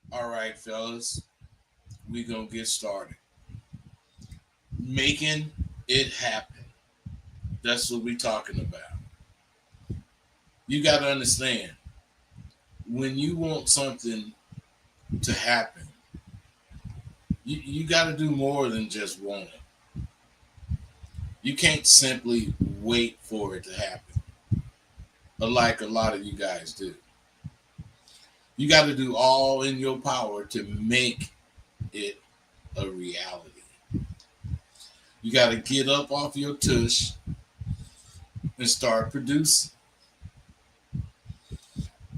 All right, fellas, we gonna get started. Making it happen. That's what we talking about. You got to understand when you want something to happen, you got to do more than just want it. You can't simply wait for it to happen, like a lot of you guys do. You got to do all in your power to make it a reality. You got to get up off your tush and start producing.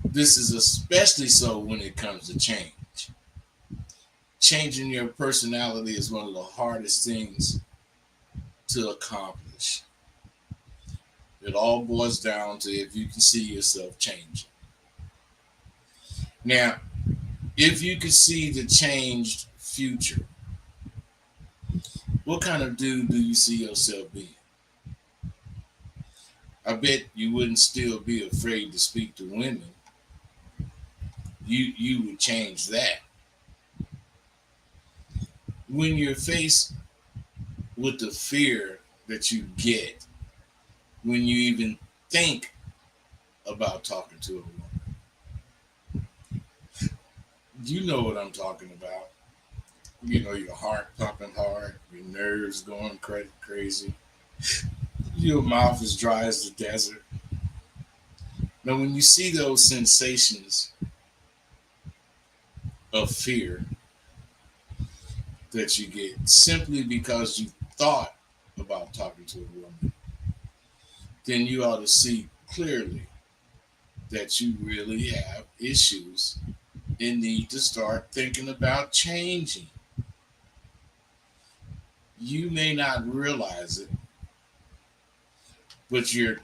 This is especially so when it comes to change. Changing your personality is one of the hardest things to accomplish. It all boils down to if you can see yourself changing. Now, if you can see the changed future, what kind of dude do you see yourself being? I bet you wouldn't still be afraid to speak to women. You would change that. When you're faced with the fear that you get when you even think about talking to a woman, you know what I'm talking about. You know, your heart pumping hard, your nerves going crazy, your mouth is dry as the desert. Now, when you see those sensations of fear that you get simply because you thought about talking to a woman, then you ought to see clearly that you really have issues and need to start thinking about changing. You may not realize it, but you're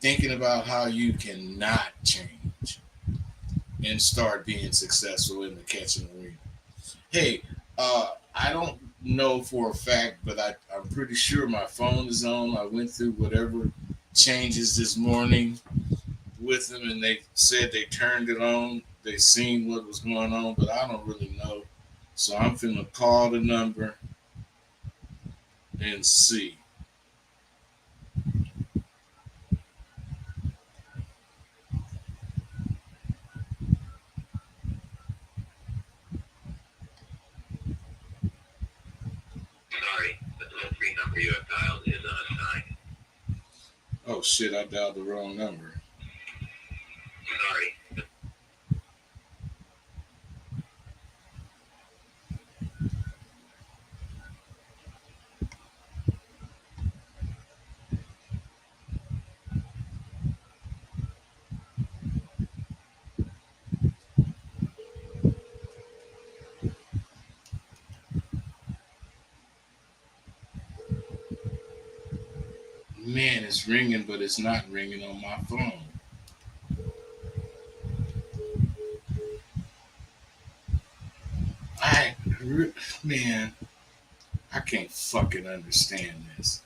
thinking about how you cannot change and start being successful in the catching arena. Hey, I don't know for a fact, but I'm pretty sure my phone is on. I went through whatever changes this morning with them, and they said they turned it on. They seen what was going on, but I don't really know. So I'm finna call the number and see. Sorry, the toll-free number you have dialed is unassigned. Oh shit, I dialed the wrong number. Sorry. Man, it's ringing, but it's not ringing on my phone. I, man, I can't fucking understand this.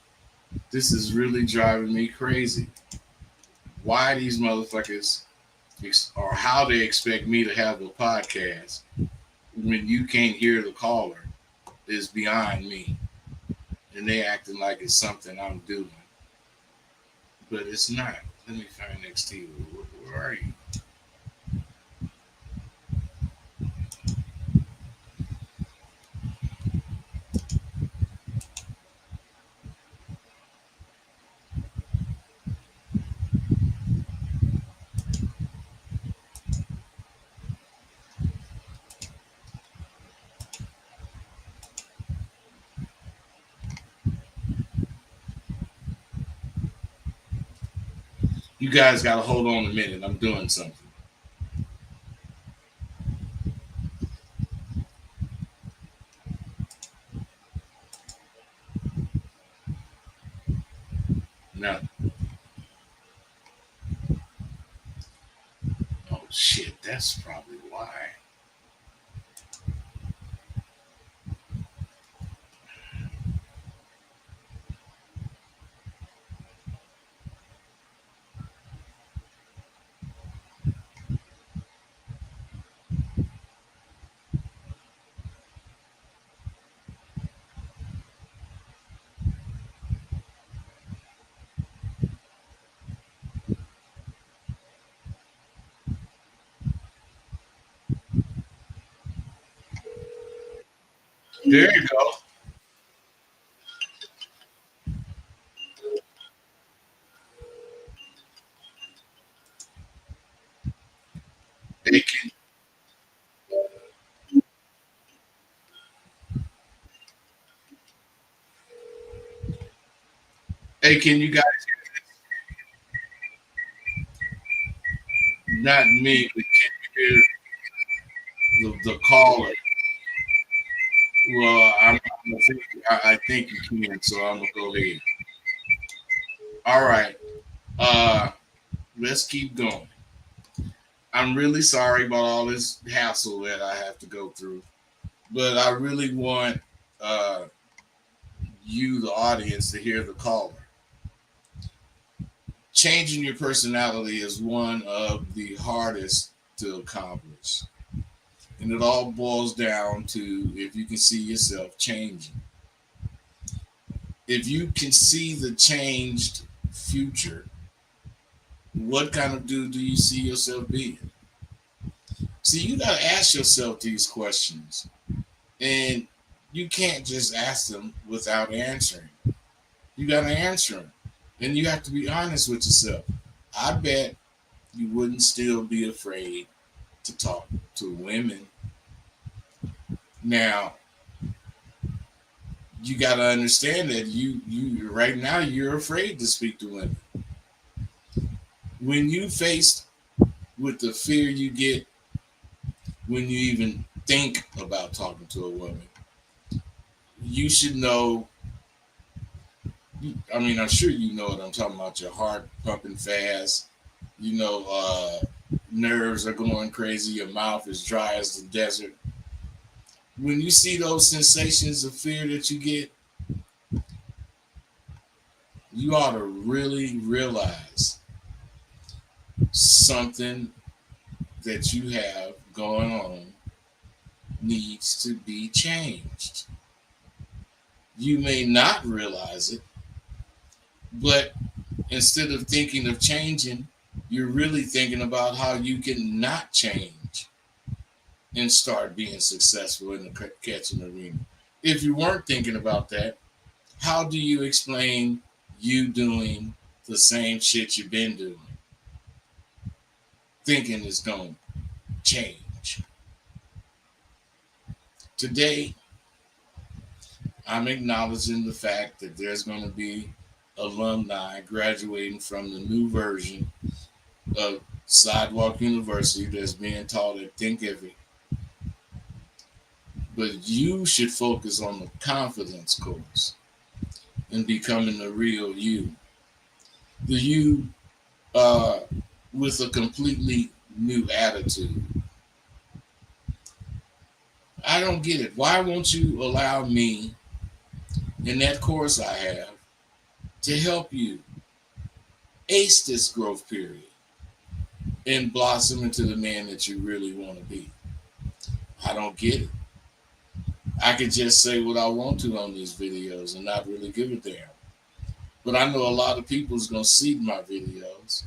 This is really driving me crazy. Why these motherfuckers or how they expect me to have a podcast when you can't hear the caller is beyond me. And they acting like it's something I'm doing. But it's not. Let me find next to you. Where are you? You guys got to hold on a minute. I'm doing something. Now, oh shit, that's probably why. There you go. Hey, can you guys, not me, but can you hear the caller? Well, I think you can, so I'm gonna go ahead. All right. Uh, let's keep going. I'm really sorry about all this hassle that I have to go through, but I really want uh, you, the audience, to hear the caller. Changing your personality is one of the hardest to accomplish. And it all boils down to if you can see yourself changing. If you can see the changed future, what kind of dude do you see yourself being? See, you got to ask yourself these questions. And you can't just ask them without answering. You got to answer them. And you have to be honest with yourself. I bet you wouldn't still be afraid to talk to women. Now, you got to understand that you right now you're afraid to speak to women. When you faced with the fear you get when you even think about talking to a woman, you should know. I mean, I'm sure you know what I'm talking about. Your heart pumping fast. You know, nerves are going crazy. Your mouth is dry as the desert. When you see those sensations of fear that you get, you ought to really realize something that you have going on needs to be changed. You may not realize it, but instead of thinking of changing, you're really thinking about how you can not change and start being successful in the catching arena. If you weren't thinking about that, how do you explain you doing the same shit you've been doing, thinking it's going to change? Today, I'm acknowledging the fact that there's going to be alumni graduating from the new version of Sidewalk University that's being taught at Think Every. But you should focus on the confidence course and becoming the real you. The you uh, with a completely new attitude. I don't get it. Why won't you allow me in that course I have to help you ace this growth period and blossom into the man that you really want to be? I don't get it. I can just say what I want to on these videos and not really give a damn. But I know a lot of people is gonna see my videos,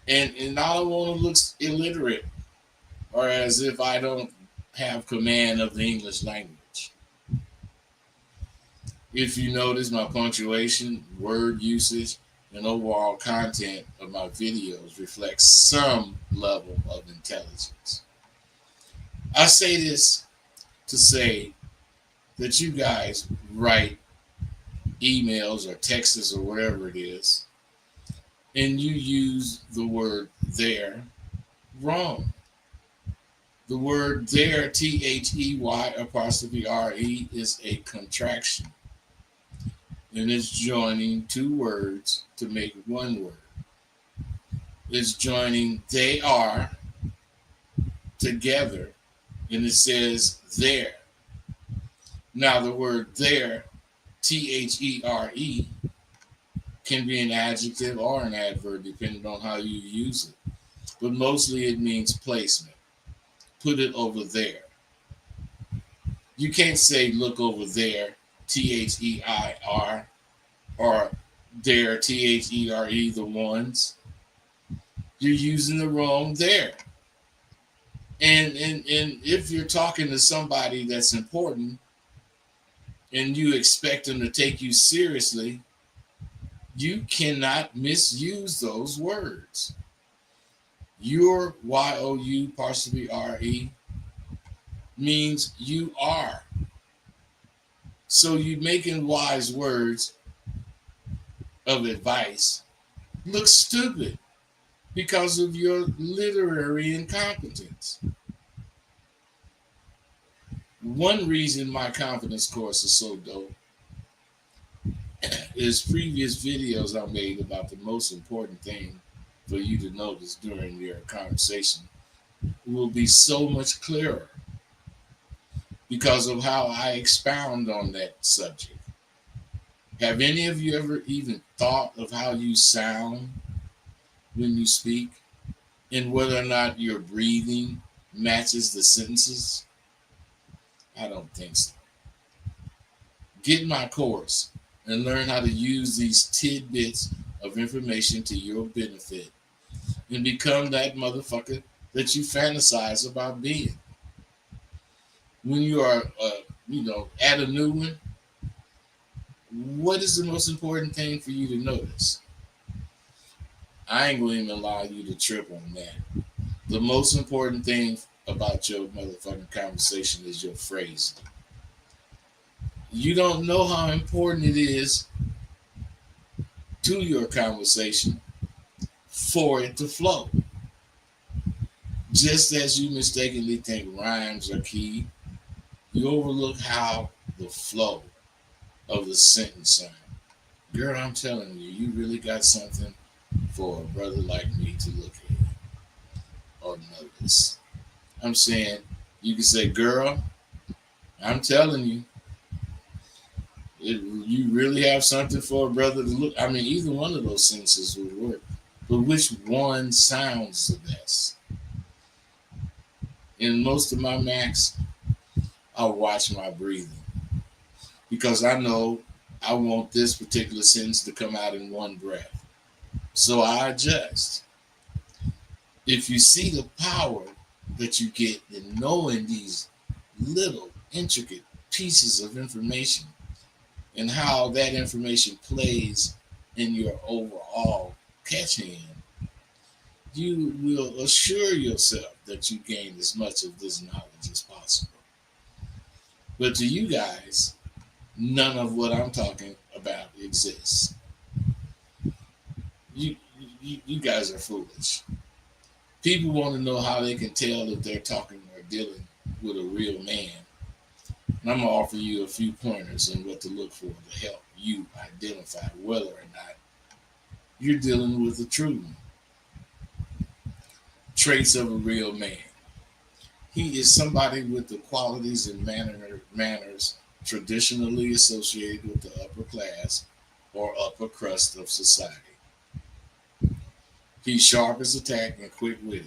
and I don't want to look illiterate or as if I don't have command of the English language. If you notice, my punctuation, word usage, and overall content of my videos reflects some level of intelligence. I say this to say that you guys write emails or texts or whatever it is, and you use the word there wrong. The word there, THEY apostrophe RE, is a contraction, and it's joining two words to make one word. It's joining they are together, and it says there. Now, the word there, THERE, can be an adjective or an adverb depending on how you use it. But mostly it means placement. Put it over there. You can't say look over there, THEIR, or there, THERE, the ones. You're using the wrong there. And if you're talking to somebody that's important, and you expect them to take you seriously, you cannot misuse those words. Your YOU partially RE means you are. So you making wise words of advice look stupid because of your literary incompetence. One reason my confidence course is so dope is previous videos I made about the most important thing for you to notice during your conversation will be so much clearer because of how I expound on that subject. Have any of you ever even thought of how you sound when you speak and whether or not your breathing matches the sentences? I don't think so. Get my course and learn how to use these tidbits of information to your benefit and become that motherfucker that you fantasize about being. When you are, at a new one, what is the most important thing for you to notice? I ain't going to even allow you to trip on that. The most important thing about your motherfucking conversation is your phrasing. You don't know how important it is to your conversation for it to flow. Just as you mistakenly think rhymes are key, you overlook how the flow of the sentence sounds. Girl, I'm telling you, you really got something for a brother like me to look at or notice. I'm saying, you can say, girl, I'm telling you, you really have something for a brother to look. I mean, either one of those sentences would work. But which one sounds the best? In most of my max, I watch my breathing because I know I want this particular sentence to come out in one breath. So I adjust. If you see the power that you get in knowing these little intricate pieces of information and how that information plays in your overall catch hand, you will assure yourself that you gain as much of this knowledge as possible. But to you guys, none of what I'm talking about exists. You guys are foolish. People want to know how they can tell if they're talking or dealing with a real man. And I'm going to offer you a few pointers on what to look for to help you identify whether or not you're dealing with a true one. Traits of a real man. He is somebody with the qualities and manners traditionally associated with the upper class or upper crust of society. He's sharp as a tack and quick-witted.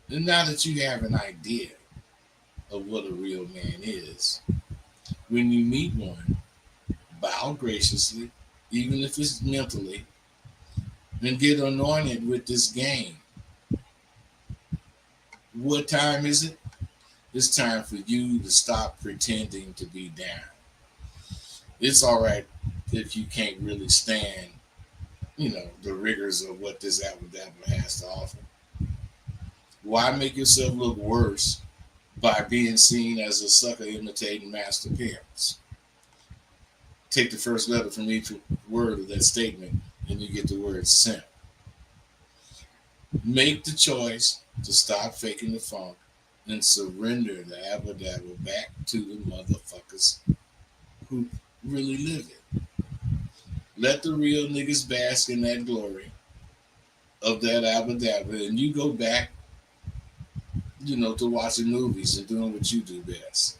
And now that you have an idea of what a real man is, when you meet one, bow graciously, even if it's mentally, and get anointed with this game. What time is it? It's time for you to stop pretending to be down. It's all right if you can't really stand, the rigors of what this abracadabra has to offer. Why make yourself look worse by being seen as a sucker imitating master parents? Take the first letter from each word of that statement and you get the word simp. Make the choice to stop faking the funk and surrender the abracadabra back to the motherfuckers who really live it. Let the real niggas bask in that glory of that abracadabra, and you go back, to watching movies and doing what you do best.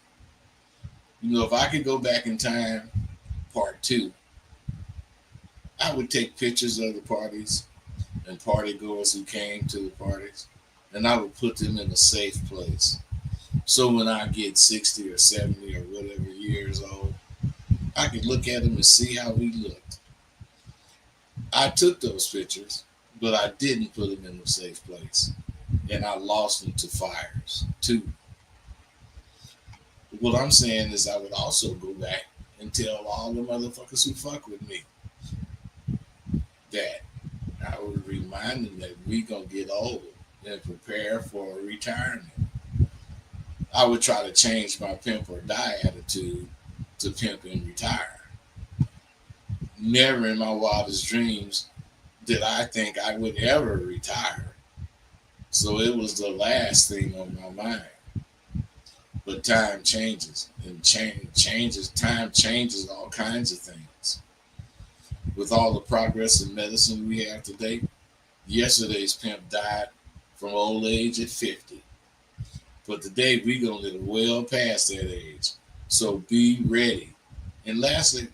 If I could go back in time, part 2, I would take pictures of the parties and party goers who came to the parties, and I would put them in a safe place. So when I get 60 or 70 or whatever years old, I could look at them and see how we looked. I took those pictures, but I didn't put them in a safe place. And I lost them to fires, too. What I'm saying is, I would also go back and tell all the motherfuckers who fuck with me that I would remind them that we gonna get old and prepare for retirement. I would try to change my pimp or die attitude to pimp and retire. Never in my wildest dreams did I think I would ever retire. So it was the last thing on my mind. But time changes, and changes. Time changes all kinds of things. With all the progress in medicine we have today, yesterday's pimp died from old age at 50. But today we gonna live well past that age. So be ready. And lastly,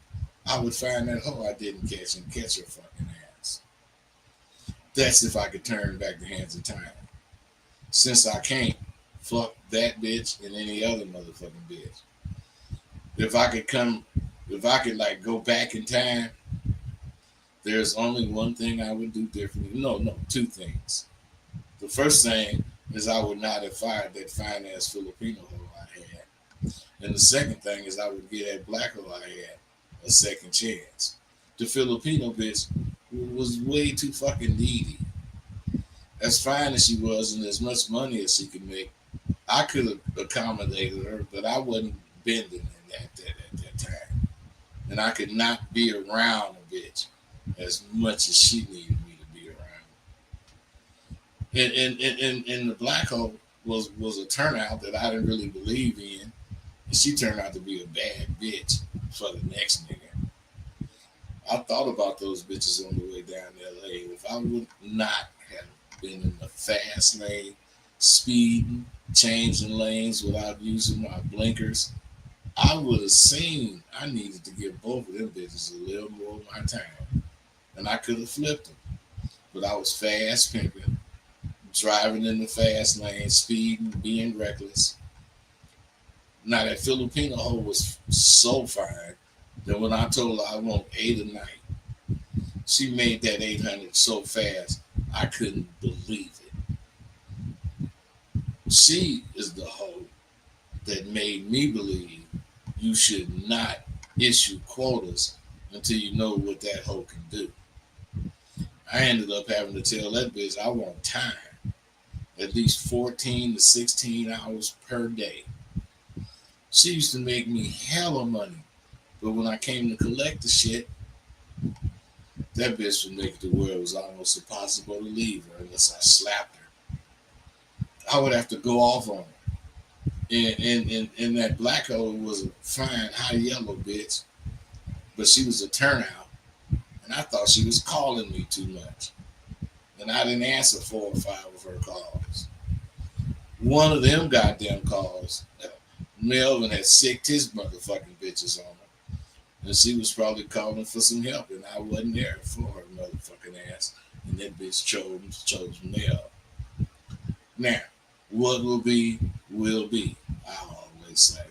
I would find that hoe I didn't catch and catch her fucking ass. That's if I could turn back the hands of time. Since I can't, fuck that bitch and any other motherfucking bitch. If I could come, if I could like go back in time, there's only one thing I would do differently. No, two things. The first thing is I would not have fired that fine ass Filipino hoe I had. And the second thing is I would give that black hoe I had a second chance. The Filipino bitch was way too fucking needy. As fine as she was and as much money as she could make, I could have accommodated her, but I wasn't bending in at that time. And I could not be around a bitch as much as she needed me to be around. And the black hole was a turnout that I didn't really believe in. And she turned out to be a bad bitch for the next nigga. I thought about those bitches on the way down to LA. If I would not have been in the fast lane, speeding, changing lanes without using my blinkers, I would have seen I needed to give both of them bitches a little more of my time. And I could have flipped them. But I was fast pimping, driving in the fast lane, speeding, being reckless. Now that Filipino hoe was so fine that when I told her I want 8 a night, she made that 800 so fast I couldn't believe it. She is the hoe that made me believe you should not issue quotas until you know what that hoe can do. I ended up having to tell that bitch I want time, at least 14 to 16 hours per day. She used to make me hella money, but when I came to collect the shit, that bitch would make it to where it was almost impossible to leave her unless I slapped her. I would have to go off on her. And that black hole was a fine, high yellow bitch, but she was a turnout, and I thought she was calling me too much. And I didn't answer 4 or 5 of her calls. One of them goddamn calls, Melvin had sicked his motherfucking bitches on her. And she was probably calling for some help, and I wasn't there for her motherfucking ass. And that bitch chose Mel. Now, what will be, will be, I always say.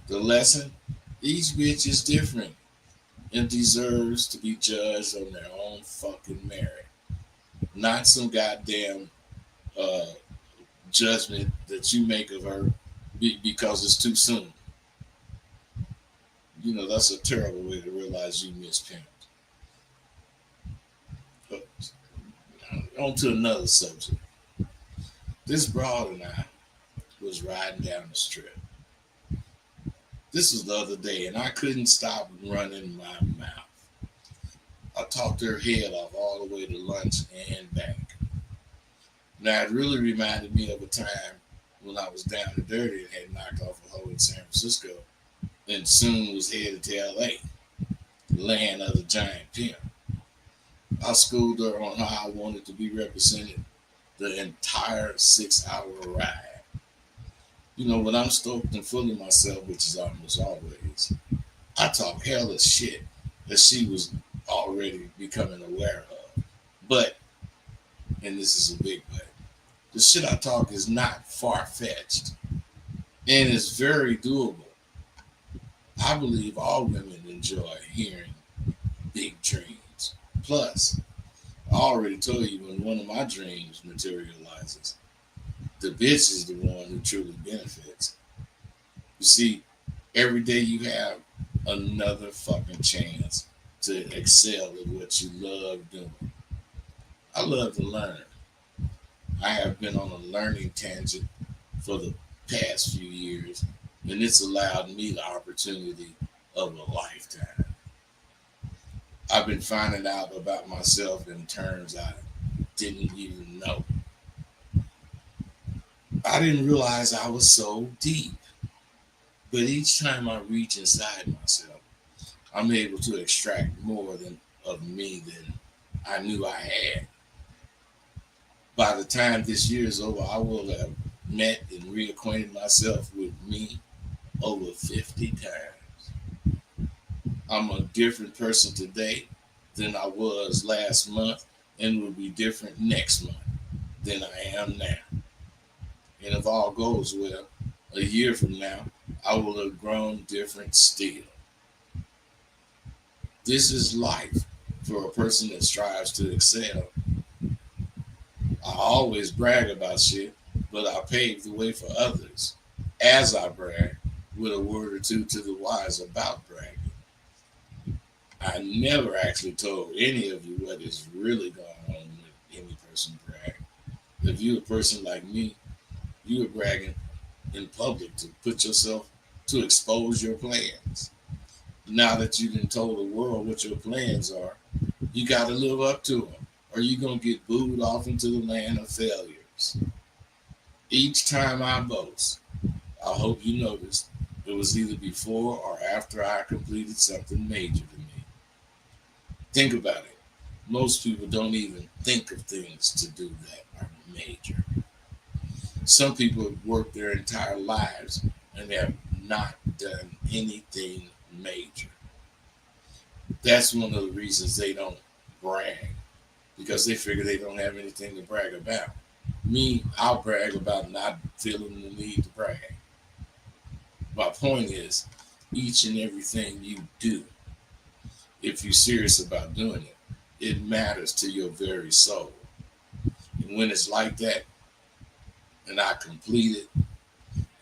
The lesson, each bitch is different and deserves to be judged on their own fucking merit. Not some goddamn uh, judgment that you make of her because it's too soon. You know, that's a terrible way to realize you mispimped. But on to another subject. This broad and I was riding down the strip. This was the other day, and I couldn't stop running my mouth. I talked her head off all the way to lunch and back. Now, it really reminded me of a time when I was down and dirty and had knocked off a hoe in San Francisco and soon was headed to LA, land of the giant pimp. I schooled her on how I wanted to be represented the entire 6-hour ride. You know, when I'm stoked and full of myself, which is almost always, I talk hella shit that she was already becoming aware of. But, and this is a big but, the shit I talk is not far-fetched and it's very doable. I believe all women enjoy hearing big dreams. Plus, I already told you when one of my dreams materializes, the bitch is the one who truly benefits. You see, every day you have another fucking chance to excel at what you love doing. I love to learn. I have been on a learning tangent for the past few years, and it's allowed me the opportunity of a lifetime. I've been finding out about myself in terms I didn't even know. I didn't realize I was so deep, but each time I reach inside myself, I'm able to extract more than of me than I knew I had. By the time this year is over, I will have met and reacquainted myself with me over 50 times. I'm a different person today than I was last month and will be different next month than I am now. And if all goes well, a year from now, I will have grown different still. This is life for a person that strives to excel. I always brag about shit, but I pave the way for others as I brag with a word or two to the wise about bragging. I never actually told any of you what is really going on with any person brag. If you're a person like me, you are bragging in public to put yourself to expose your plans. Now that you've been told the world what your plans are, you got to live up to them, or you're gonna get booed off into the land of failures. Each time I boast, I hope you noticed it was either before or after I completed something major to me. Think about it. Most people don't even think of things to do that are major. Some people have worked their entire lives and have not done anything major. That's one of the reasons they don't brag because they figure they don't have anything to brag about. Me, I'll brag about not feeling the need to brag. My point is, each and everything you do, if you're serious about doing it, it matters to your very soul. And when it's like that, and I complete it,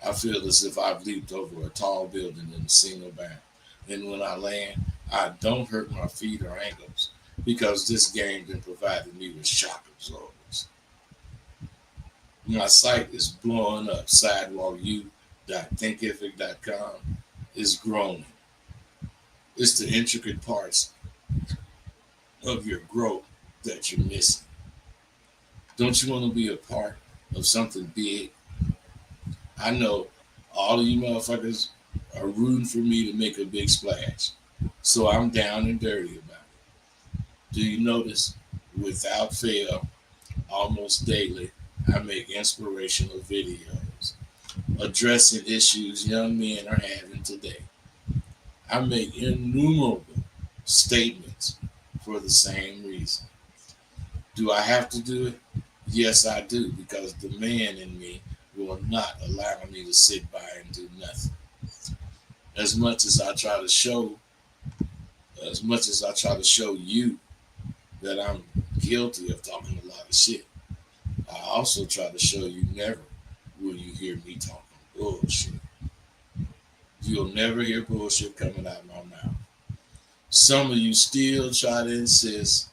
I feel as if I've leaped over a tall building in a single bound. And when I land, I don't hurt my feet or ankles because this game been provided me with shock absorbers. My site is blowing up. Sidewalku.thinkific.com is growing. It's the intricate parts of your growth that you're missing. Don't you want to be a part of something big? I know all of you motherfuckers are rooting for me to make a big splash. So I'm down and dirty about it. Do you notice? Without fail, almost daily, I make inspirational videos addressing issues young men are having today. I make innumerable statements for the same reason. Do I have to do it? Yes, I do, because the man in me will not allow me to sit by and do nothing. As much as I try to show, as much as I try to show you that I'm guilty of talking a lot of shit, I also try to show you never will you hear me talking bullshit. You'll never hear bullshit coming out of my mouth. Some of you still try to insist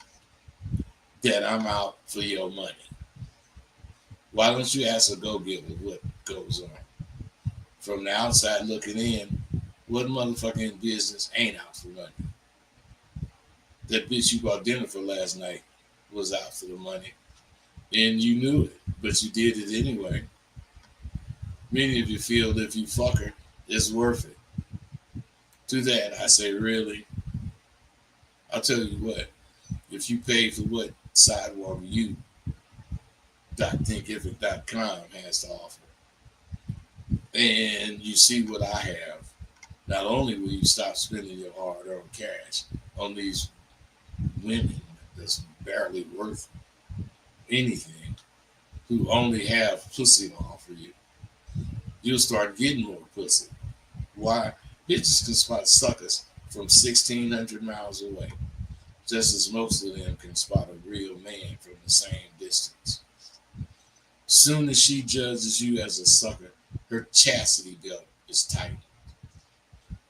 that I'm out for your money. Why don't you ask a go-getter what goes on? From the outside looking in, what motherfucking business ain't out for money? That bitch you bought dinner for last night was out for the money. And you knew it, but you did it anyway. Many of you feel if you fuck her, it's worth it. To that, I say, really? I'll tell you what, if you pay for what sidewalku.thinkific.com has to offer, and you see what I have, not only will you stop spending your hard-earned cash on these women that's barely worth anything, who only have pussy to offer you, you'll start getting more pussy. Why? Bitches can spot suckers from 1,600 miles away, just as most of them can spot a real man from the same distance. Soon as she judges you as a sucker, her chastity belt is tight.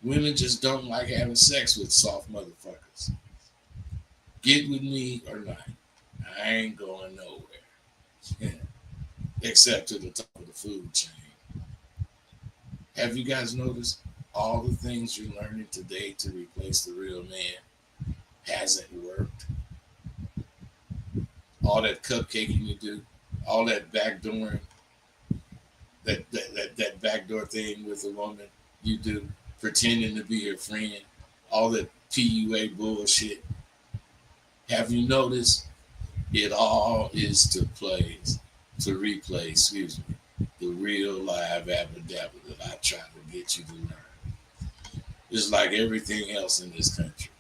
Women just don't like having sex with soft motherfuckers. Get with me or not. I ain't going nowhere. Except to the top of the food chain. Have you guys noticed all the things you're learning today to replace the real man hasn't worked? All that cupcaking you do, all that backdooring, that backdoor thing with a woman you do, pretending to be her friend, all that PUA bullshit. Have you noticed it all is to replay, excuse me, the real live abadabba that I try to get you to learn. It's like everything else in this country.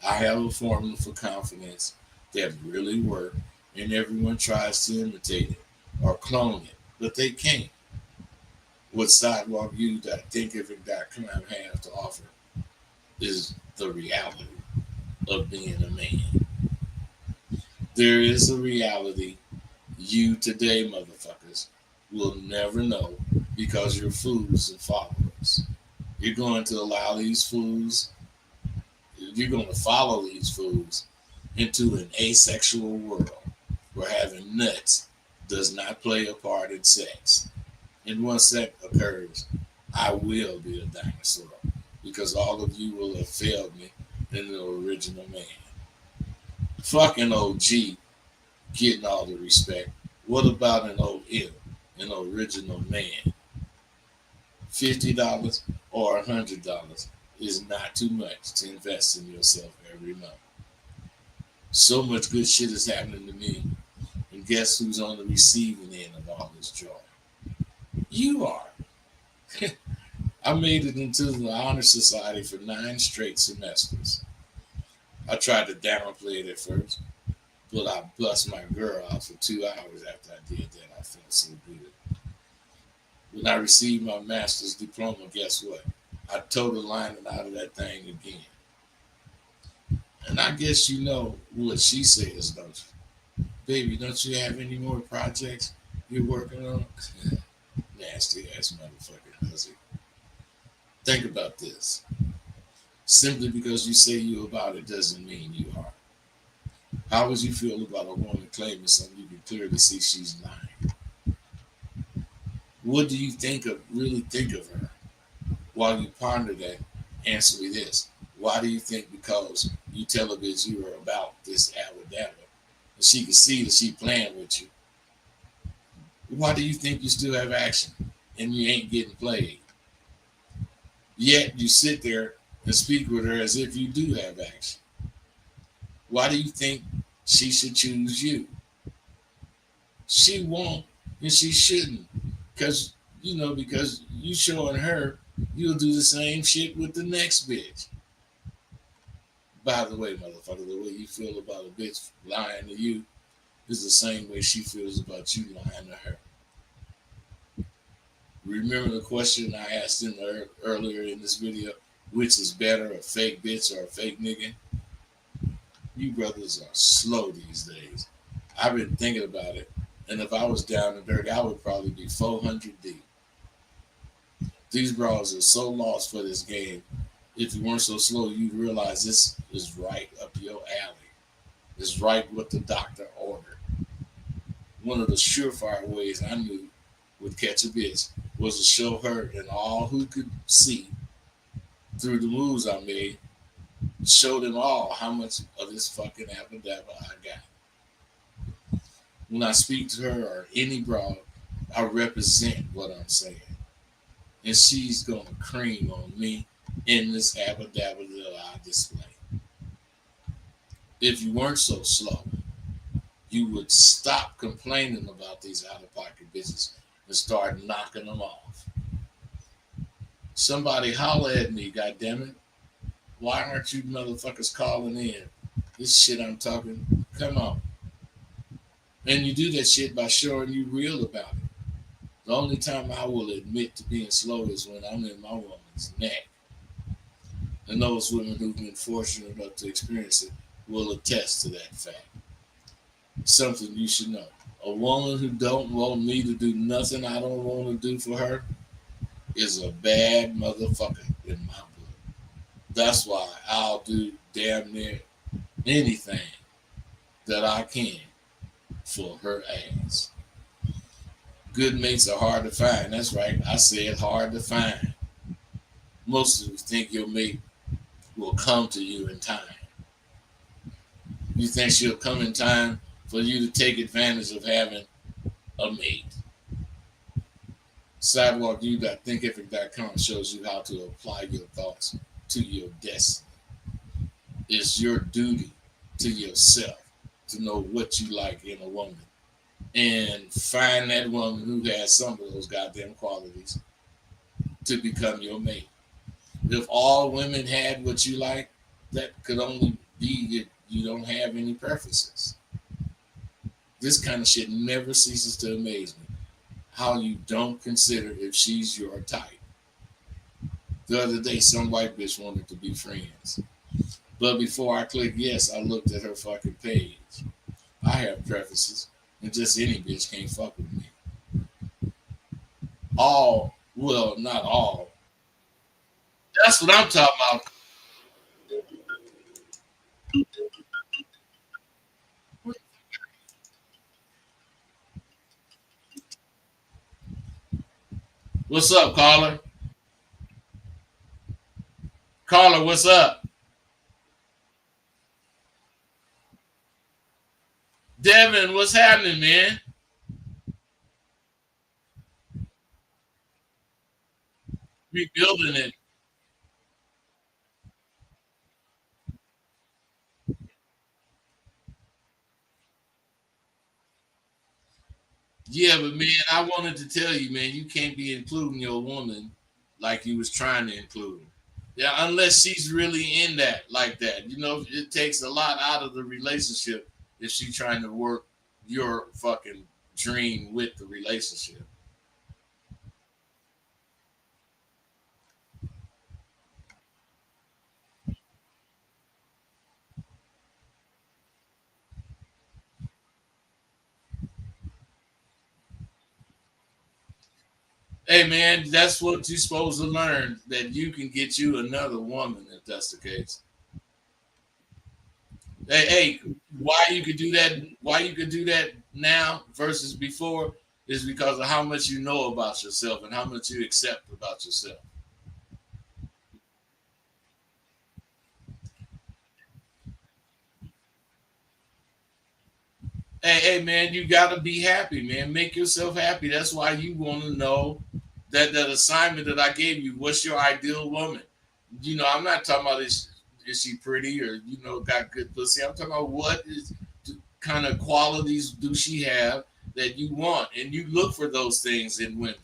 I have a formula for confidence that really works, and everyone tries to imitate it or clone it, but they can't. What sidewalkyou.thinkific.com have to offer is the reality of being a man. There is a reality you today, motherfuckers, will never know because you're fools and followers. You're going to allow these fools, you're going to follow these fools into an asexual world where having nuts does not play a part in sex. And once that occurs, I will be a dinosaur because all of you will have failed me in the original man. Fucking OG getting all the respect. What about an OM, an original man? $50 or $100 is not too much to invest in yourself every month. So much good shit is happening to me, and guess who's on the receiving end of all this joy? You are. I made it into the honor society for 9 straight semesters. I tried to downplay it at first, but I bust my girl out for 2 hours after I did that. I felt so good. When I received my master's diploma, guess what? I towed the lining out of that thing again. And I guess you know what she says, don't you? Baby, don't you have any more projects you're working on? Nasty ass motherfucker, does it? Think about this. Simply because you say you about it doesn't mean you are. How would you feel about a woman claiming something you can clearly see she's lying? What do you really think of her? While you ponder that, answer me this. Why do you think because you tell a bitch you are about this abadabba, and she can see that she playing with you, why do you think you still have action and you ain't getting played? Yet you sit there and speak with her as if you do have action. Why do you think she should choose you? She won't and she shouldn't. Because you showing her you'll do the same shit with the next bitch. By the way, motherfucker, the way you feel about a bitch lying to you is the same way she feels about you lying to her. Remember the question I asked him earlier in this video? Which is better, a fake bitch or a fake nigga? You brothers are slow these days. I've been thinking about it, and if I was down and dirty, I would probably be 400 deep. These bras are so lost for this game. If you weren't so slow, you'd realize this is right up your alley. It's right what the doctor ordered. One of the surefire ways I knew would catch a bitch was to show her and all who could see through the moves I made, show them all how much of this fucking abadabba I got. When I speak to her or any broad, I represent what I'm saying. And she's gonna cream on me in this abadabba that I display. If you weren't so slow, you would stop complaining about these out-of-pocket bitches and start knocking them off. Somebody holler at me, goddammit. Why aren't you motherfuckers calling in? This shit I'm talking, come on. And you do that shit by showing you real about it. The only time I will admit to being slow is when I'm in my woman's neck. And those women who've been fortunate enough to experience it will attest to that fact. Something you should know. A woman who don't want me to do nothing I don't want to do for her is a bad motherfucker in my book. That's why I'll do damn near anything that I can for her ass. Good mates are hard to find. That's right. I said hard to find. Most of you think your mate will come to you in time. You think she'll come in time for you to take advantage of having a mate. SidewalkU.thinkific.com shows you how to apply your thoughts to your destiny. It's your duty to yourself to know what you like in a woman and find that woman who has some of those goddamn qualities to become your mate. If all women had what you like, that could only be if you don't have any preferences. This kind of shit never ceases to amaze me. How you don't consider if she's your type. The other day, some white bitch wanted to be friends. But before I clicked yes, I looked at her fucking page. I have preferences, and just any bitch can't fuck with me. All, well, not all. That's what I'm talking about. What's up, caller? Caller, what's up? Devin, what's happening, man? Rebuilding it. Yeah, but man, I wanted to tell you, man, you can't be including your woman like you was trying to include her. Yeah, unless she's really in that like that. You know, it takes a lot out of the relationship if she's trying to work your fucking dream with the relationship. Hey man, that's what you're supposed to learn. That you can get you another woman if that's the case. Hey, why you could do that? Why you could do that now versus before is because of how much you know about yourself and how much you accept about yourself. Hey, man, you gotta be happy, man. Make yourself happy. That's why you want to know that assignment that I gave you. What's your ideal woman? You know, I'm not talking about is she pretty or got good pussy. I'm talking about what is kind of qualities do she have that you want, and you look for those things in women.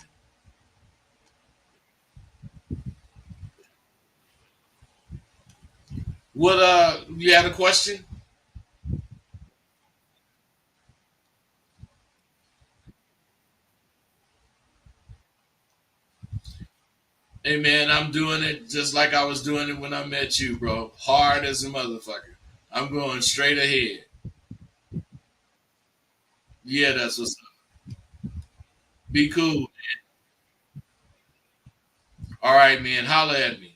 What you had a question? Hey man, I'm doing it just like I was doing it when I met you, bro. Hard as a motherfucker. I'm going straight ahead. Yeah, that's what's up. Be cool. All right, man. Holla at me.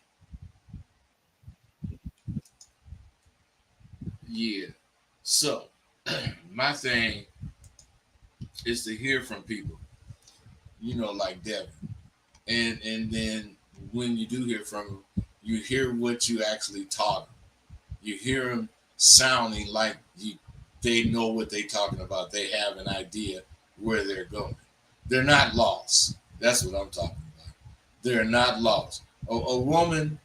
Yeah. So, my thing is to hear from people, like Devin. And then when you do hear from them, you hear what you actually taught them. You hear them sounding like they know what they're talking about. They have an idea where they're going. They're not lost. That's what I'm talking about. They're not lost. A woman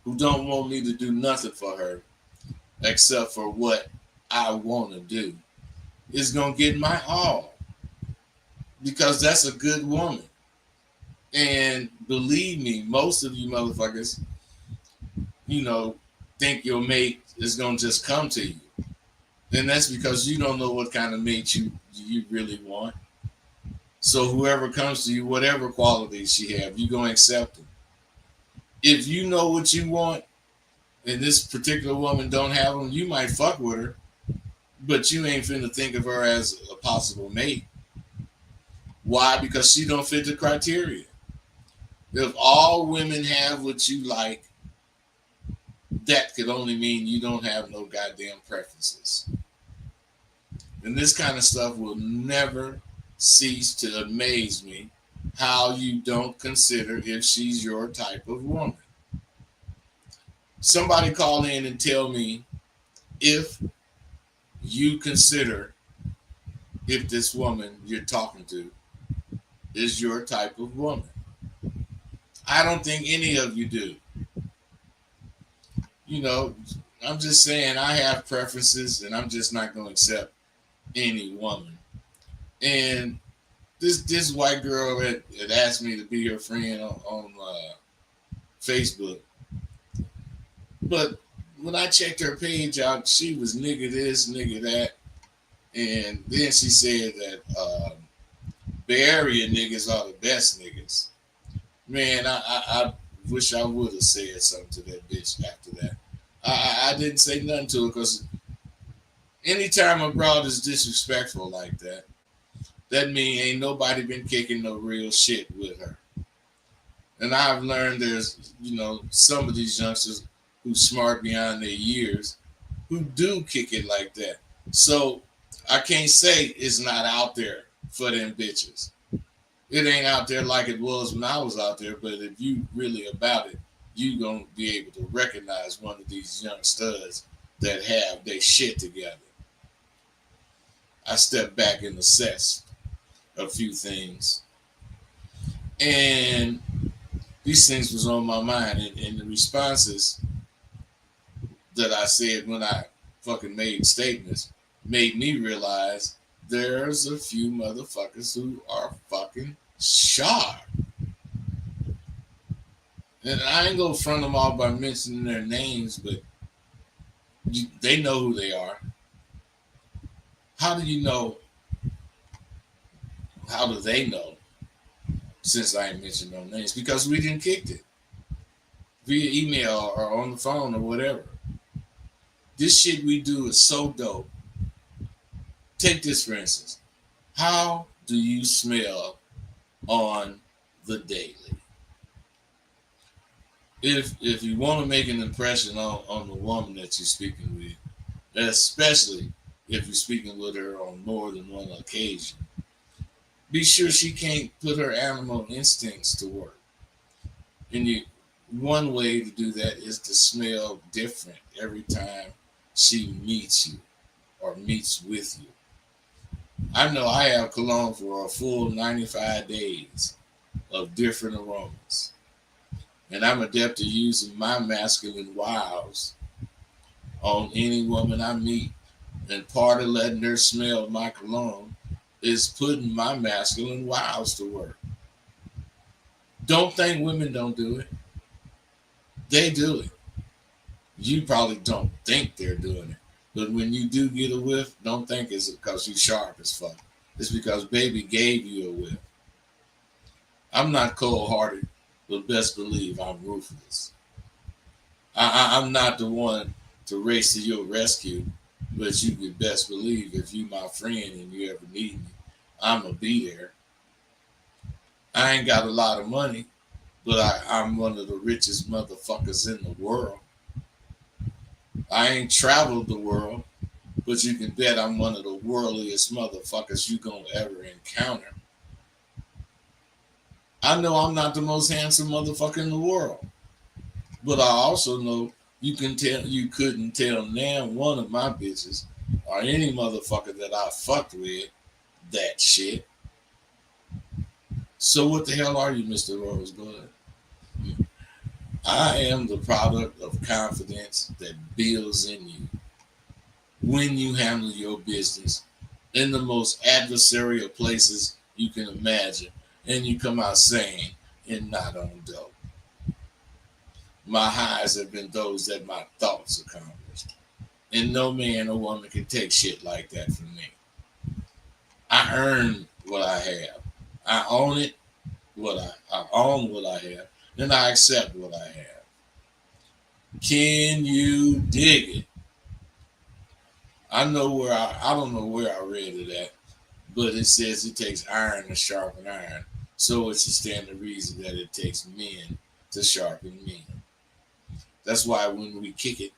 who don't want me to do nothing for her except for what I want to do is gonna get my all because that's a good woman. And believe me, most of you motherfuckers, you know, think your mate is gonna just come to you. Then that's because you don't know what kind of mate you really want. So whoever comes to you, whatever qualities she have, you gonna accept them. If you know what you want, and this particular woman don't have them, you might fuck with her, but you ain't finna think of her as a possible mate. Why? Because she don't fit the criteria. If all women have what you like, that could only mean you don't have no goddamn preferences. And this kind of stuff will never cease to amaze me how you don't consider if she's your type of woman. Somebody call in and tell me if you consider if this woman you're talking to is your type of woman. I don't think any of you do. You know, I'm just saying I have preferences and I'm just not going to accept any woman. And this white girl that asked me to be her friend on Facebook, but when I checked her page out, she was nigga this, nigga that, and then she said that Bay Area niggas are the best niggas. Man, I wish I would have said something to that bitch after that. I didn't say nothing to her because anytime a broad is disrespectful like that, that mean ain't nobody been kicking no real shit with her. And I've learned there's, some of these youngsters who smart beyond their years who do kick it like that. So I can't say it's not out there for them bitches. It ain't out there like it was when I was out there, but if you really about it, you gonna be able to recognize one of these young studs that have their shit together. I stepped back and assessed a few things, and these things was on my mind, and the responses that I said when I fucking made statements made me realize there's a few motherfuckers who are fucking sharp. And I ain't gonna front them all by mentioning their names, but they know who they are. How do you know? How do they know? Since I ain't mentioned no names, because we didn't kick it via email or on the phone or whatever. This shit we do is so dope. Take this for instance. How do you smell on the daily? If you want to make an impression on the woman that you're speaking with, especially if you're speaking with her on more than one occasion, be sure she can't put her animal instincts to work. And one way to do that is to smell different every time she meets you or meets with you. I know I have cologne for a full 95 days of different aromas. And I'm adept to using my masculine wiles on any woman I meet. And part of letting her smell my cologne is putting my masculine wiles to work. Don't think women don't do it. They do it. You probably don't think they're doing it. But when you do get a whiff, don't think it's because you sharp as fuck. It's because baby gave you a whiff. I'm not cold-hearted, but best believe I'm ruthless. I'm not the one to race to your rescue, but you can best believe if you my friend and you ever need me, I'm going to be there. I ain't got a lot of money, but I'm one of the richest motherfuckers in the world. I ain't traveled the world, but you can bet I'm one of the worldliest motherfuckers you gonna ever encounter. I know I'm not the most handsome motherfucker in the world, but I also know you couldn't tell damn one of my bitches or any motherfucker that I fucked with that shit. So what the hell are you, Mr. Rosebud? I am the product of confidence that builds in you when you handle your business in the most adversarial places you can imagine, and you come out sane and not on dope. My highs have been those that my thoughts accomplished, and no man or woman can take shit like that from me. I earn what I have. I own it. I own what I have, and I accept what I have. Can you dig it? I don't know where I read it at, but it says it takes iron to sharpen iron. So it should stand to reason that it takes men to sharpen men. That's why when we kick it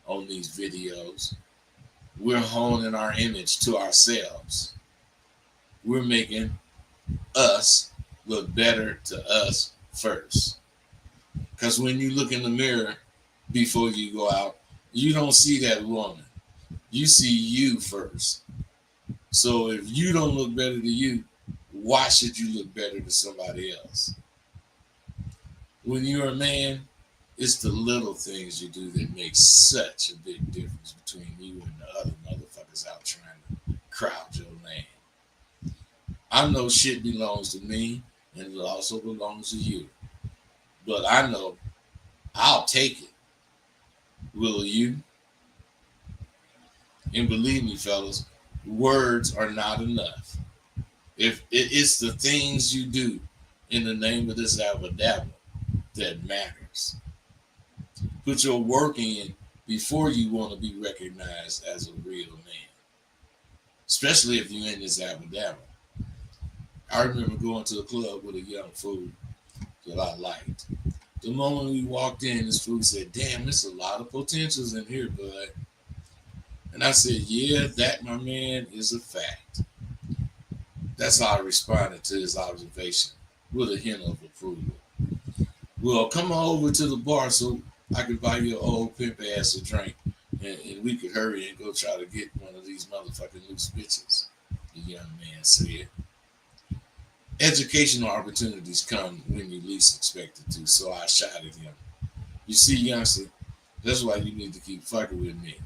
on these videos, we're honing our image to ourselves. We're making us look better to us first. Because when you look in the mirror before you go out, you don't see that woman. You see you first. So if you don't look better to you, why should you look better to somebody else? When you're a man, it's the little things you do that make such a big difference between you and the other motherfuckers out trying to crowd your lane. I know shit belongs to me and it also belongs to you. But I know I'll take it. Will you? And believe me, fellas, words are not enough. If it's the things you do in the name of this abadabba that matters. Put your work in before you want to be recognized as a real man. Especially if you're in this abadabba. I remember going to a club with a young fool that I liked. The moment we walked in, this fool said, "Damn, there's a lot of potentials in here, bud." And I said, "Yeah, that, my man, is a fact." That's how I responded to his observation with a hint of approval. "Well, come on over to the bar so I can buy your old pimp ass a drink and we could hurry and go try to get one of these motherfucking loose bitches," the young man said. Educational opportunities come when you least expect it to, so I shot at him. "You see, youngster, that's why you need to keep fucking with me."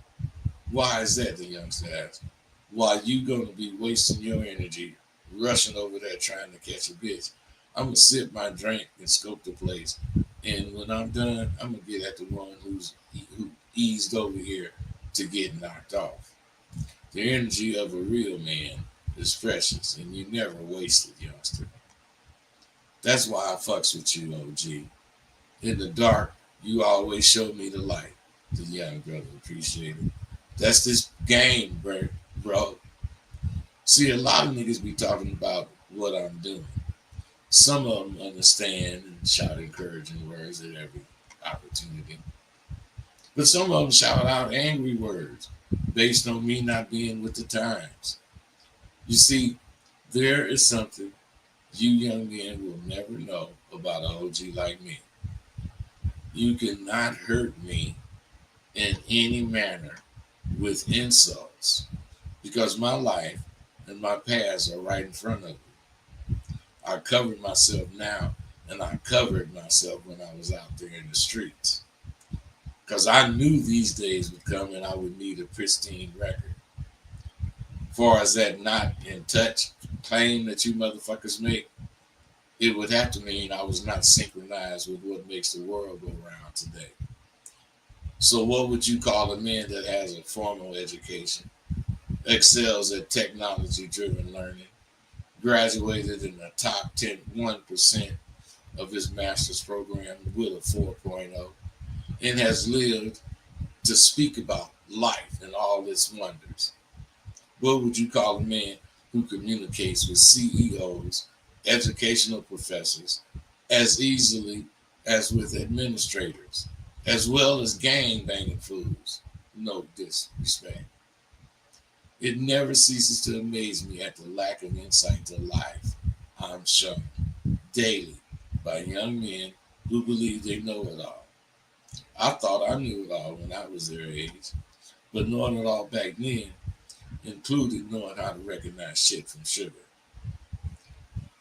"Why is that?" the youngster asked. "Why you gonna be wasting your energy rushing over there trying to catch a bitch? I'm gonna sip my drink and scope the place, and when I'm done, I'm gonna get at the one who eased over here to get knocked off." The energy of a real man is precious, and you never waste it, youngster. That's why I fucks with you, OG. In the dark, you always show me the light. The young brother appreciated. That's this game, bro. See, a lot of niggas be talking about what I'm doing. Some of them understand and shout encouraging words at every opportunity. But some of them shout out angry words based on me not being with the times. You see, there is something you young men will never know about an OG like me. You cannot hurt me in any manner with insults because my life and my past are right in front of you. I covered myself now and I covered myself when I was out there in the streets because I knew these days would come and I would need a pristine record. Far as that not in touch claim that you motherfuckers make, it would have to mean I was not synchronized with what makes the world go round today. So, what would you call a man that has a formal education, excels at technology driven learning, graduated in the top 10, 1% of his master's program with a 4.0, and has lived to speak about life and all its wonders? What would you call a man who communicates with CEOs, educational professors, as easily as with administrators, as well as gang banging fools? No disrespect. It never ceases to amaze me at the lack of insight to life I'm shown daily by young men who believe they know it all. I thought I knew it all when I was their age, but knowing it all back then included knowing how to recognize shit from sugar.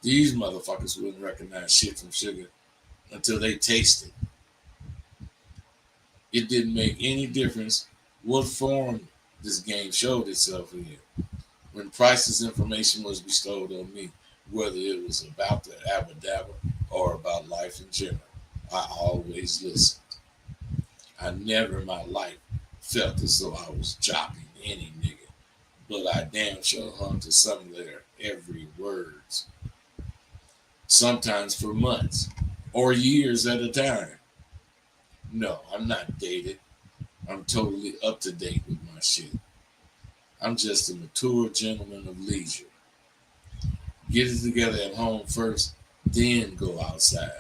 These motherfuckers wouldn't recognize shit from sugar until they tasted. It didn't make any difference what form this game showed itself in. When priceless information was bestowed on me, whether it was about the abadabba or about life in general, I always listened. I never in my life felt as though I was jopping any nigga, but I damn sure hung to some of their every words, sometimes for months or years at a time. No, I'm not dated. I'm totally up to date with my shit. I'm just a mature gentleman of leisure. Get it together at home first, then go outside.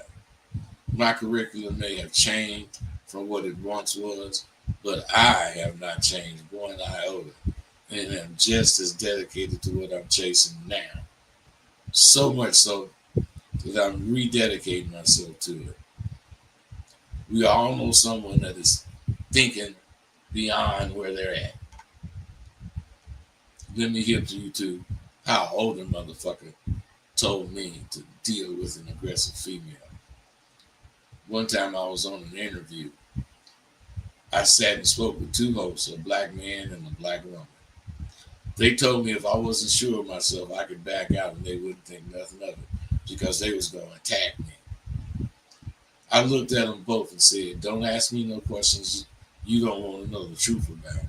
My curriculum may have changed from what it once was, but I have not changed one iota and am just as dedicated to what I'm chasing now. So much so that I'm rededicating myself to it. We all know someone that is thinking beyond where they're at. Let me hip to you to how an older motherfucker told me to deal with an aggressive female. One time I was on an interview. I sat and spoke with two hosts, a black man and a black woman. They told me if I wasn't sure of myself, I could back out and they wouldn't think nothing of it because they was going to attack me. I looked at them both and said, don't ask me no questions you don't want to know the truth about.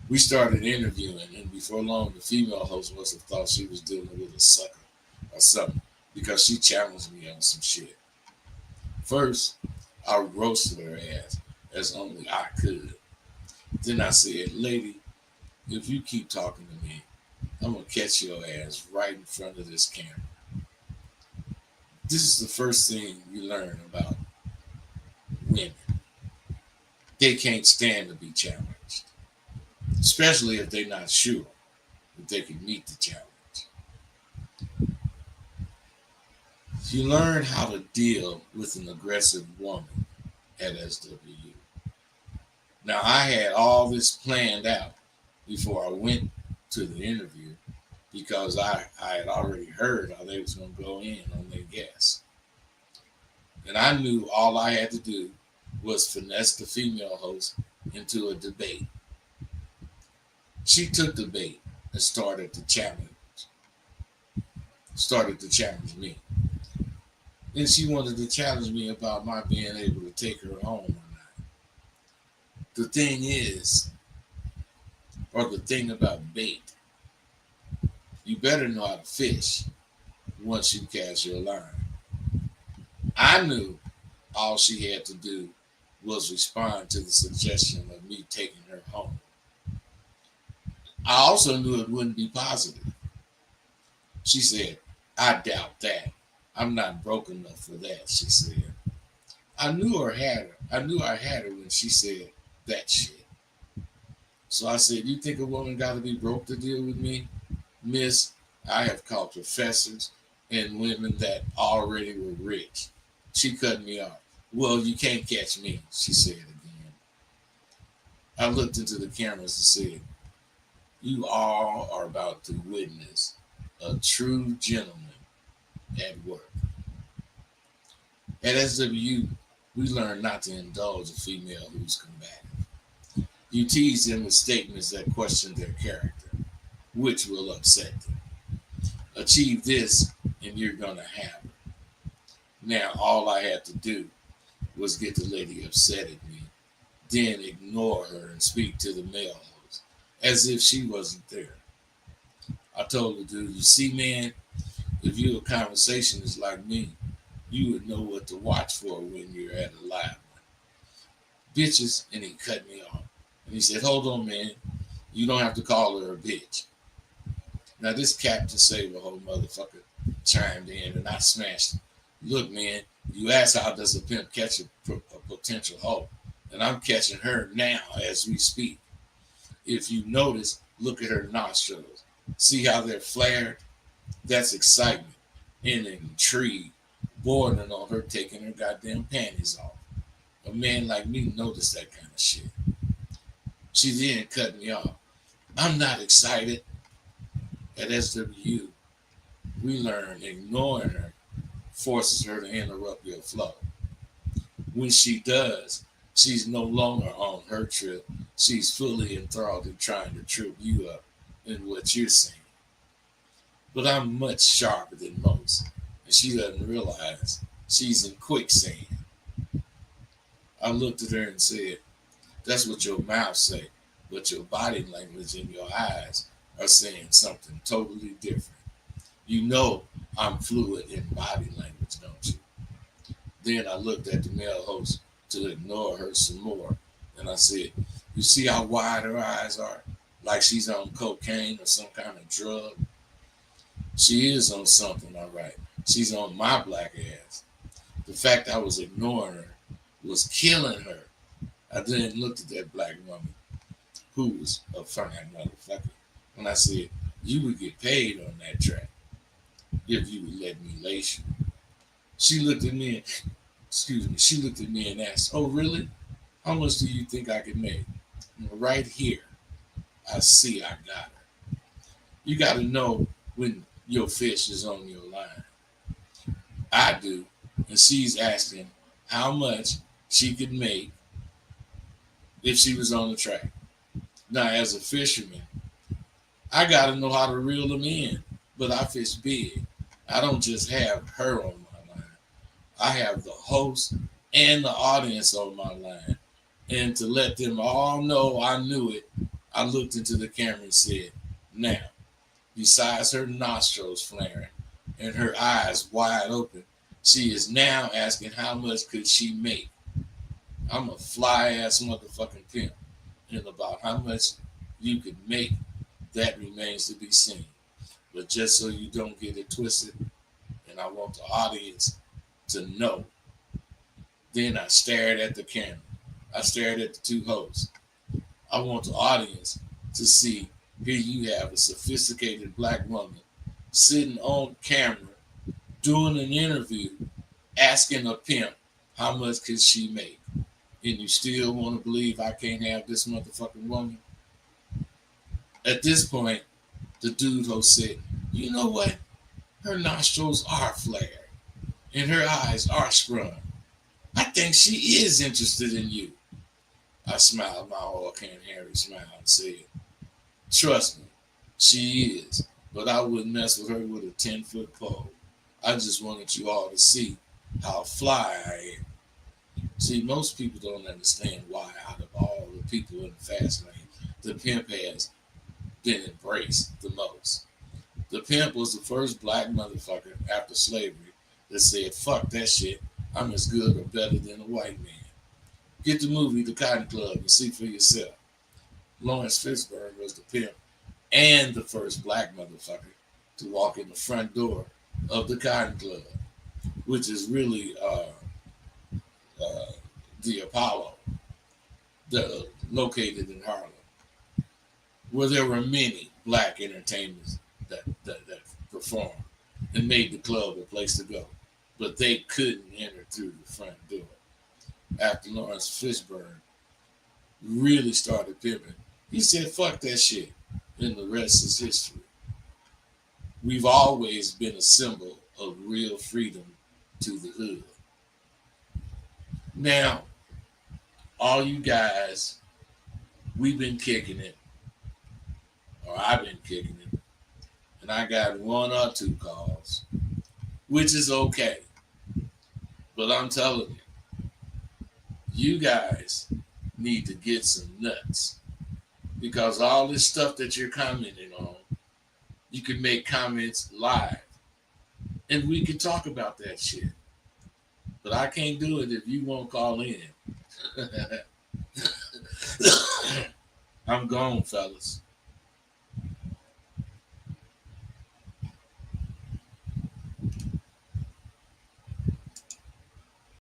We started interviewing, and before long, the female host must have thought she was dealing with a sucker or something because she challenged me on some shit. First, I roasted her ass as only I could. Then I said, lady, if you keep talking to me, I'm going to catch your ass right in front of this camera. This is the first thing you learn about women. They can't stand to be challenged, especially if they're not sure that they can meet the challenge. You learn how to deal with an aggressive woman at SWU. Now, I had all this planned out before I went to the interview because I had already heard how they was going to go in on their guests. And I knew all I had to do was finesse the female host into a debate. She took the bait and started to challenge me. Then she wanted to challenge me about my being able to take her home or not. The thing is, or the thing about bait, you better know how to fish once you cast your line. I knew all she had to do was respond to the suggestion of me taking her home. I also knew it wouldn't be positive. She said, I doubt that. I'm not broke enough for that, she said. I knew I had her when she said that shit. So I said, you think a woman got to be broke to deal with me? Miss, I have caught professors and women that already were rich. She cut me off. Well, you can't catch me, she said again. I looked into the cameras and said, you all are about to witness a true gentleman at work. At SWU, we learn not to indulge a female who's combative. You tease them with statements that question their character, which will upset them. Achieve this, and you're going to have her. Now, all I had to do was get the lady upset at me, then ignore her and speak to the male host as if she wasn't there. I told the dude, you see, man, if your conversation is like me, you would know what to watch for when you're at a live one. Bitches, and he cut me off. And he said, hold on, man. You don't have to call her a bitch. Now, this Captain Saber whole motherfucker chimed in, and I smashed him. Look, man, you asked how does a pimp catch a potential hoe, and I'm catching her now as we speak. If you notice, look at her nostrils. See how they're flared? That's excitement and intrigue, bordering on her taking her goddamn panties off. A man like me noticed that kind of shit. She then cut me off. I'm not excited. At SWU, we learn ignoring her forces her to interrupt your flow. When she does, she's no longer on her trip. She's fully enthralled in trying to trip you up in what you're saying. But I'm much sharper than most, and she doesn't realize she's in quicksand. I looked at her and said, that's what your mouth say, but your body language and your eyes are saying something totally different. You know I'm fluid in body language, don't you? Then I looked at the male host to ignore her some more, and I said, you see how wide her eyes are? Like she's on cocaine or some kind of drug? She is on something, all right. She's on my black ass. The fact I was ignoring her was killing her. I then looked at that black woman who was a fine motherfucker. When I said, you would get paid on that track if you would let me lace you. She looked at me and, excuse me, she looked at me and asked, oh, really? How much do you think I can make? And right here, I see I got her. You got to know when your fish is on your line. I do. And she's asking how much she could make if she was on the track. Now, as a fisherman, I got to know how to reel them in, but I fish big. I don't just have her on my line. I have the host and the audience on my line. And to let them all know I knew it, I looked into the camera and said, now, besides her nostrils flaring and her eyes wide open, she is now asking how much could she make. I'm a fly ass motherfucking pimp. And about how much you could make, that remains to be seen. But just so you don't get it twisted, and I want the audience to know, then I stared at the camera. I stared at the two hosts. I want the audience to see, here you have a sophisticated black woman sitting on camera doing an interview asking a pimp how much could she make. And you still want to believe I can't have this motherfucking woman? At this point, the dude host said, you know what? Her nostrils are flared and her eyes are scrun. I think she is interested in you. I smiled my all can Harry smile and said, trust me, she is. But I wouldn't mess with her with a 10-foot pole. I just wanted you all to see how fly I am. See, most people don't understand why, out of all the people in the fast lane, the pimp has been embraced the most. The pimp was the first black motherfucker after slavery that said, fuck that shit, I'm as good or better than a white man. Get the movie The Cotton Club and see for yourself. Lawrence Fishburne was the pimp and the first black motherfucker to walk in the front door of the Cotton Club, which is really the Apollo, located in Harlem, where there were many black entertainers that performed and made the club a place to go. But they couldn't enter through the front door. After Lawrence Fishburne really started pimping, he said, fuck that shit. And the rest is history. We've always been a symbol of real freedom to the hood. Now, all you guys, we've been kicking it, or I've been kicking it, and I got one or two calls, which is okay. But I'm telling you, you guys need to get some nuts, because all this stuff that you're commenting on, you can make comments live and we can talk about that shit. But I can't do it if you won't call in. I'm gone, fellas.